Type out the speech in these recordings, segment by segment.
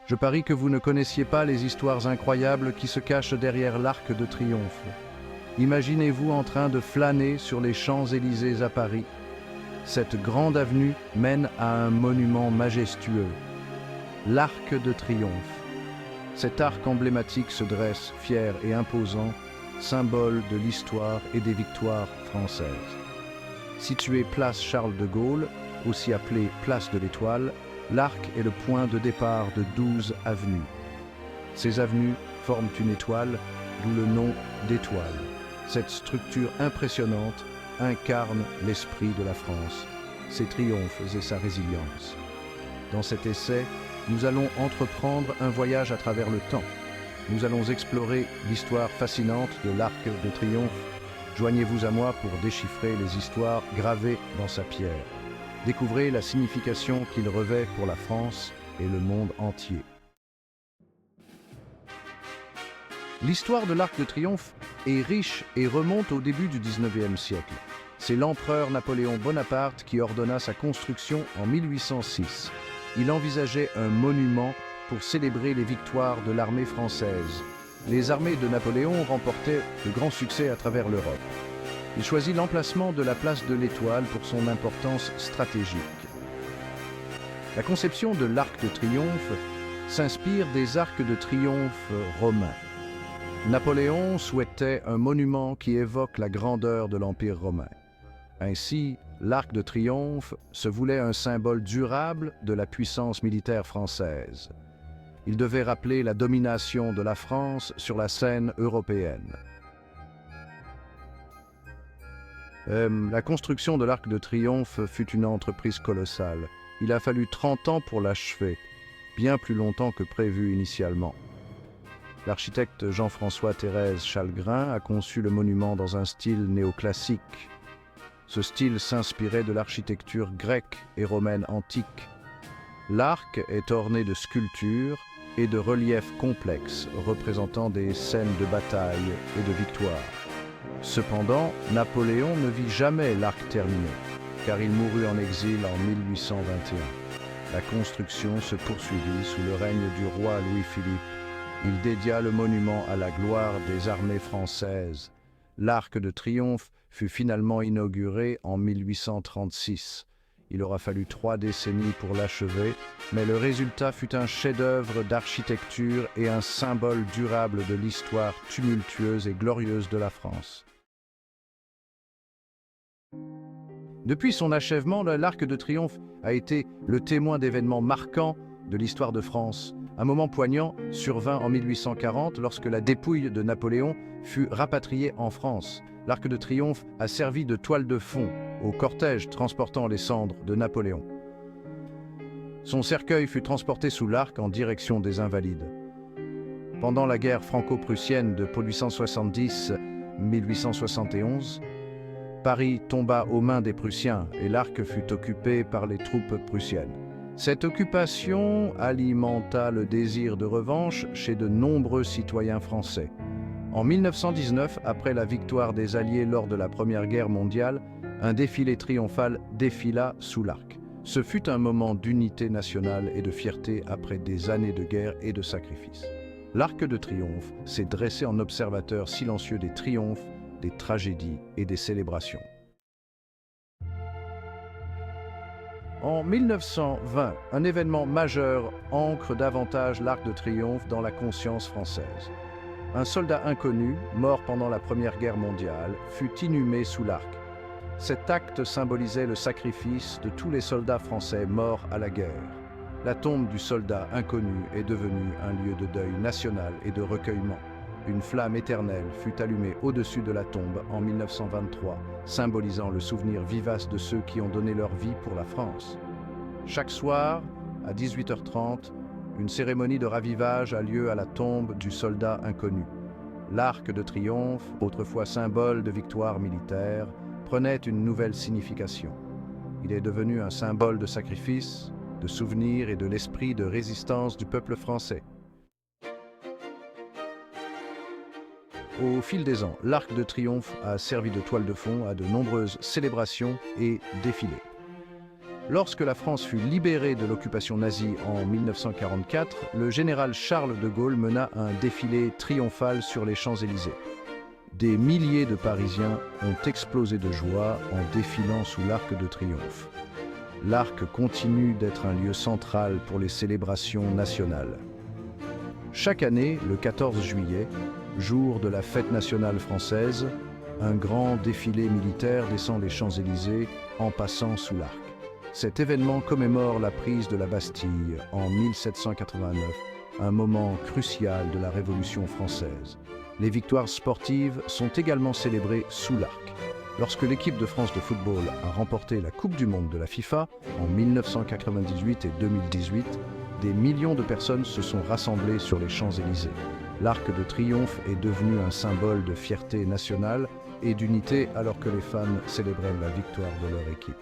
Je parie que vous ne connaissiez pas les histoires incroyables qui se cachent derrière l'Arc de Triomphe. Imaginez-vous en train de flâner sur les Champs-Élysées à Paris. Cette grande avenue mène à un monument majestueux, l'Arc de Triomphe. Cet arc emblématique se dresse, fier et imposant, symbole de l'histoire et des victoires françaises. Situé place Charles de Gaulle, aussi appelée place de l'Étoile, l'arc est le point de départ de 12 avenues. Ces avenues forment une étoile, d'où le nom d'étoile. Cette structure impressionnante incarne l'esprit de la France, ses triomphes et sa résilience. Dans cet essai, nous allons entreprendre un voyage à travers le temps. Nous allons explorer l'histoire fascinante de l'Arc de Triomphe. Joignez-vous à moi pour déchiffrer les histoires gravées dans sa pierre. Découvrez la signification qu'il revêt pour la France et le monde entier. L'histoire de l'Arc de Triomphe est riche et remonte au début du XIXe siècle. C'est l'empereur Napoléon Bonaparte qui ordonna sa construction en 1806. Il envisageait un monument pour célébrer les victoires de l'armée française. Les armées de Napoléon remportaient de grands succès à travers l'Europe. Il choisit l'emplacement de la place de l'Étoile pour son importance stratégique. La conception de l'Arc de Triomphe s'inspire des arcs de triomphe romains. Napoléon souhaitait un monument qui évoque la grandeur de l'Empire romain. Ainsi, l'Arc de Triomphe se voulait un symbole durable de la puissance militaire française. Il devait rappeler la domination de la France sur la scène européenne. La construction de l'Arc de Triomphe fut une entreprise colossale. Il a fallu 30 ans pour l'achever, bien plus longtemps que prévu initialement. L'architecte Jean-François Thérèse Chalgrin a conçu le monument dans un style néoclassique. Ce style s'inspirait de l'architecture grecque et romaine antique. L'arc est orné de sculptures et de reliefs complexes représentant des scènes de bataille et de victoire. Cependant, Napoléon ne vit jamais l'arc terminé, car il mourut en exil en 1821. La construction se poursuivit sous le règne du roi Louis-Philippe. Il dédia le monument à la gloire des armées françaises. L'Arc de Triomphe fut finalement inauguré en 1836. Il aura fallu 3 décennies pour l'achever, mais le résultat fut un chef-d'œuvre d'architecture et un symbole durable de l'histoire tumultueuse et glorieuse de la France. Depuis son achèvement, l'Arc de Triomphe a été le témoin d'événements marquants de l'histoire de France. Un moment poignant survint en 1840 lorsque la dépouille de Napoléon fut rapatriée en France. L'Arc de Triomphe a servi de toile de fond au cortège transportant les cendres de Napoléon. Son cercueil fut transporté sous l'arc en direction des Invalides. Pendant la guerre franco-prussienne de 1870-1871, Paris tomba aux mains des Prussiens et l'arc fut occupé par les troupes prussiennes. Cette occupation alimenta le désir de revanche chez de nombreux citoyens français. En 1919, après la victoire des Alliés lors de la Première Guerre mondiale, un défilé triomphal défila sous l'arc. Ce fut un moment d'unité nationale et de fierté après des années de guerre et de sacrifices. L'Arc de Triomphe s'est dressé en observateur silencieux des triomphes, des tragédies et des célébrations. En 1920, un événement majeur ancre davantage l'Arc de Triomphe dans la conscience française. Un soldat inconnu, mort pendant la Première Guerre mondiale, fut inhumé sous l'arc. Cet acte symbolisait le sacrifice de tous les soldats français morts à la guerre. La tombe du soldat inconnu est devenue un lieu de deuil national et de recueillement. Une flamme éternelle fut allumée au-dessus de la tombe en 1923, symbolisant le souvenir vivace de ceux qui ont donné leur vie pour la France. Chaque soir, à 18h30, une cérémonie de ravivage a lieu à la tombe du soldat inconnu. L'Arc de Triomphe, autrefois symbole de victoire militaire, prenait une nouvelle signification. Il est devenu un symbole de sacrifice, de souvenir et de l'esprit de résistance du peuple français. Au fil des ans, l'Arc de Triomphe a servi de toile de fond à de nombreuses célébrations et défilés. Lorsque la France fut libérée de l'occupation nazie en 1944, le général Charles de Gaulle mena un défilé triomphal sur les Champs-Élysées. Des milliers de Parisiens ont explosé de joie en défilant sous l'Arc de Triomphe. L'Arc continue d'être un lieu central pour les célébrations nationales. Chaque année, le 14 juillet, jour de la fête nationale française, un grand défilé militaire descend les Champs-Élysées en passant sous l'Arc. Cet événement commémore la prise de la Bastille en 1789, un moment crucial de la Révolution française. Les victoires sportives sont également célébrées sous l'Arc. Lorsque l'équipe de France de football a remporté la Coupe du Monde de la FIFA en 1998 et 2018, des millions de personnes se sont rassemblées sur les Champs-Élysées. L'Arc de Triomphe est devenu un symbole de fierté nationale et d'unité alors que les fans célébraient la victoire de leur équipe.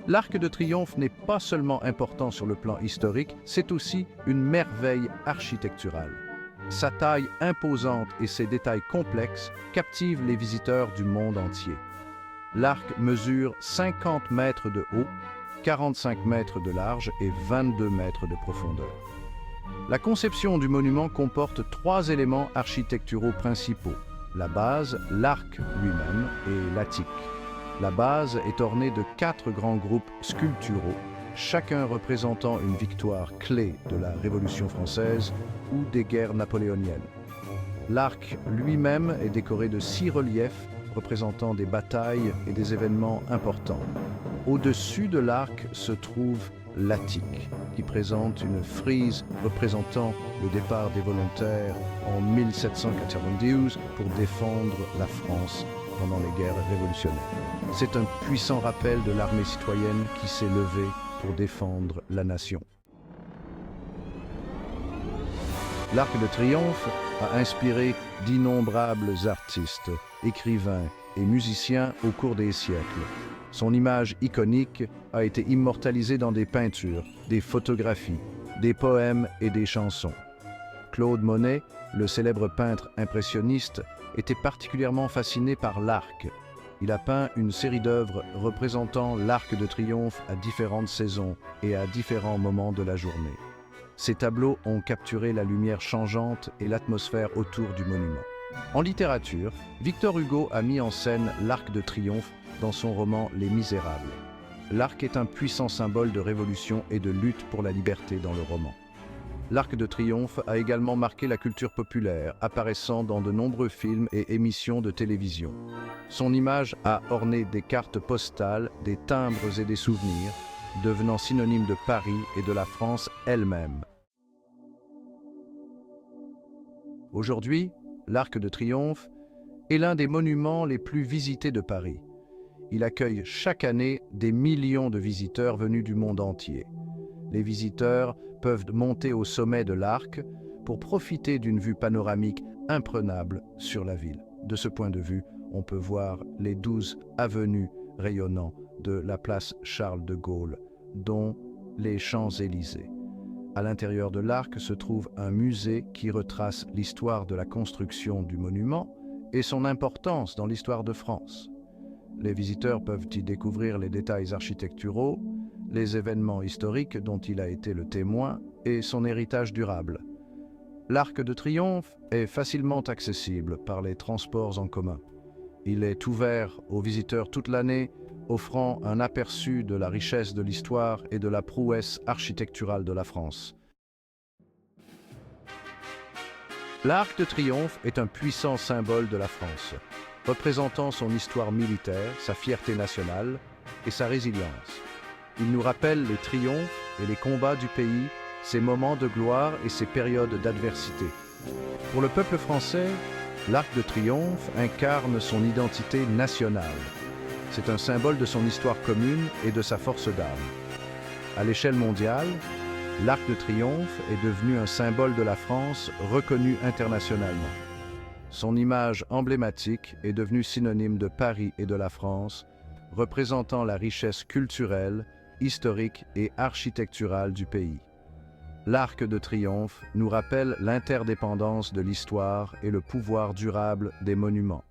L'Arc de Triomphe n'est pas seulement important sur le plan historique, c'est aussi une merveille architecturale. Sa taille imposante et ses détails complexes captivent les visiteurs du monde entier. L'arc mesure 50 mètres de haut, 45 mètres de large et 22 mètres de profondeur. La conception du monument comporte 3 éléments architecturaux principaux: la base, l'arc lui-même et l'attique. La base est ornée de 4 grands groupes sculpturaux, chacun représentant une victoire clé de la Révolution française ou des guerres napoléoniennes. L'arc lui-même est décoré de 6 reliefs représentant des batailles et des événements importants. Au-dessus de l'arc se trouve l'attique, qui présente une frise représentant le départ des volontaires en 1792 pour défendre la France pendant les guerres révolutionnaires. C'est un puissant rappel de l'armée citoyenne qui s'est levée pour défendre la nation. L'Arc de Triomphe a inspiré d'innombrables artistes, écrivains et musiciens au cours des siècles. Son image iconique a été immortalisée dans des peintures, des photographies, des poèmes et des chansons. Claude Monet, le célèbre peintre impressionniste, était particulièrement fasciné par l'arc. Il a peint une série d'œuvres représentant l'Arc de Triomphe à différentes saisons et à différents moments de la journée. Ces tableaux ont capturé la lumière changeante et l'atmosphère autour du monument. En littérature, Victor Hugo a mis en scène l'Arc de Triomphe dans son roman Les Misérables. L'arc est un puissant symbole de révolution et de lutte pour la liberté dans le roman. L'Arc de Triomphe a également marqué la culture populaire, apparaissant dans de nombreux films et émissions de télévision. Son image a orné des cartes postales, des timbres et des souvenirs, devenant synonyme de Paris et de la France elle-même. Aujourd'hui, l'Arc de Triomphe est l'un des monuments les plus visités de Paris. Il accueille chaque année des millions de visiteurs venus du monde entier. Les visiteurs peuvent monter au sommet de l'arc pour profiter d'une vue panoramique imprenable sur la ville. De ce point de vue, on peut voir les 12 avenues rayonnant de la place Charles de Gaulle, dont les Champs-Élysées. À l'intérieur de l'arc se trouve un musée qui retrace l'histoire de la construction du monument et son importance dans l'histoire de France. Les visiteurs peuvent y découvrir les détails architecturaux, les événements historiques dont il a été le témoin et son héritage durable. L'Arc de Triomphe est facilement accessible par les transports en commun. Il est ouvert aux visiteurs toute l'année, offrant un aperçu de la richesse de l'histoire et de la prouesse architecturale de la France. L'Arc de Triomphe est un puissant symbole de la France, représentant son histoire militaire, sa fierté nationale et sa résilience. Il nous rappelle les triomphes et les combats du pays, ses moments de gloire et ses périodes d'adversité. Pour le peuple français, l'Arc de Triomphe incarne son identité nationale. C'est un symbole de son histoire commune et de sa force d'âme. À l'échelle mondiale, l'Arc de Triomphe est devenu un symbole de la France reconnu internationalement. Son image emblématique est devenue synonyme de Paris et de la France, représentant la richesse culturelle, historique et architecturale du pays. L'Arc de Triomphe nous rappelle l'interdépendance de l'histoire et le pouvoir durable des monuments.